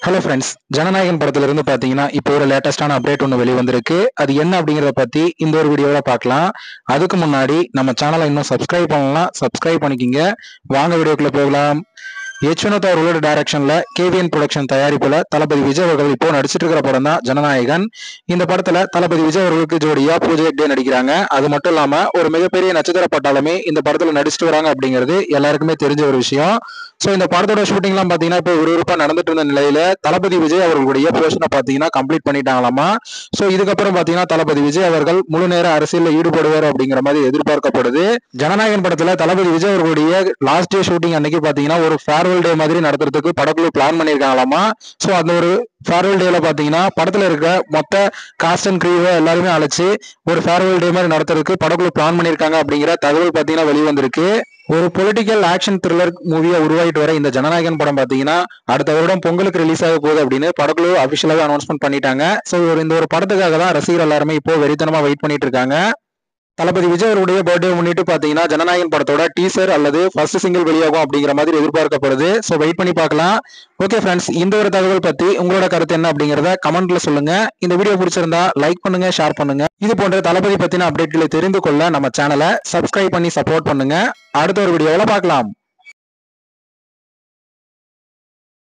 Hello friends, Jananayagan படத்துல இருந்து பாத்தீங்கன்னா இப்போ ஒரு லேட்டஸ்டான அப்டேட் ஒன்று வெளிவந்திருக்கு. அது என்ன அப்படிங்கறத பத்தி இந்த ஒரு வீடியோல பார்க்கலாம். அதுக்கு முன்னாடி நம்ம சேனலை இன்னும் சப்ஸ்கிரைப் பண்ணலாம், சப்ஸ்கிரைப் பண்ணிக்கிங்க. வாங்க வீடியோக்குள்ள போகலாம். யஷ்வந்த் அவர்களோட டைரக்ஷன்ல கேவிஎன் ப்ரொடக்ஷன் தயாரிப்புல தளபதி விஜய் அவர்கள் இப்போ நடிச்சிட்டு இருக்கிற படம் தான் ஜனநாயகன். இந்த படத்துல தளபதி விஜய் அவர்களுக்கு ஜோடியா பூஜை ஹெக்டே நடிக்கிறாங்க. அது மட்டும் இல்லாம ஒரு மிகப்பெரிய நட்சத்திர பட்டாளமே இந்த படத்துல நடிச்சிட்டு வராங்க அப்படிங்கிறது எல்லாருக்குமே தெரிஞ்ச ஒரு விஷயம். சோ இந்த படத்தோட ஷூட்டிங் எல்லாம் பாத்தீங்கன்னா இப்போ விறுவிறுப்பா நடந்துட்டு இருந்த நிலையில தளபதி விஜய் அவர்களுடைய போர்ஷனை பாத்தீங்கன்னா கம்ப்ளீட் பண்ணிட்டாங்களாமா. சோ இதுக்கப்புறம் பாத்தீங்கன்னா தளபதி விஜய் அவர்கள் முழு நேர அரசியலில் ஈடுபடுவார் அப்படிங்கிற மாதிரி எதிர்பார்க்கப்படுது. ஜனநாயகன் படத்துல தளபதி விஜய் அவர்களுடைய லாஸ்ட் டே ஷூட்டிங் அன்னைக்கு பாத்தீங்கன்னா ஒரு ஃபேர்வெல் டே மாதிரி நடத்துறதுக்கு படக்குழு பிளான் பண்ணியிருக்காங்களாமா. சோ அந்த ஒரு ஃபேர்வெல் டேல பாத்தீங்கன்னா படத்துல இருக்கிற மொத்த காஸ்ட் அண்ட் கிரீவை எல்லாருமே அழைச்சு ஒரு ஃபேர்வெல் டே மாதிரி நடத்துறதுக்கு படக்குழு பிளான் பண்ணியிருக்காங்க அப்படிங்கிற தகவல் பாத்தீங்கன்னா வெளிவந்திருக்கு. ஒரு பொலிட்டிக்கல் ஆக்ஷன் த்ரில்லர் மூவியா உருவாயிட்டு வர இந்த ஜனநாயகன் படம் பாத்தீங்கன்னா அடுத்த வருடம் பொங்கலுக்கு ரிலீஸ் ஆக போகுது அப்படின்னு படக்குழு அபிஷியலாக அனௌன்ஸ்மெண்ட் பண்ணிட்டாங்க. ஸோ இந்த ஒரு படத்துக்காக தான் ரசிகர் எல்லாருமே இப்போ வெறித்தனமா வெயிட் பண்ணிட்டு இருக்காங்க. தளபதி விஜய் அவருடைய பர்த்டே முன்னிட்டு பாத்தீங்கன்னா ஜனநாயகன் படத்தோட டீசர் அல்லது ஃபர்ஸ்ட் சிங்கிள் வெளியாகும் அப்படிங்கிற மாதிரி எதிர்பார்க்கப்படுது. ஸோ வெயிட் பண்ணி பார்க்கலாம். ஓகே ஃப்ரெண்ட்ஸ், இந்த ஒரு தகவல் பத்தி உங்களோட கருத்து என்ன அப்படிங்கிறத கமெண்ட்ல சொல்லுங்க. இந்த வீடியோ பிடிச்சிருந்தா லைக் பண்ணுங்க, ஷேர் பண்ணுங்க. இது போன்ற தளபதி பத்தின அப்டேட்களை தெரிந்து கொள்ள நம்ம சேனலை சப்ஸ்கிரைப் பண்ணி சப்போர்ட் பண்ணுங்க. அடுத்த ஒரு வீடியோவில் பார்க்கலாம்.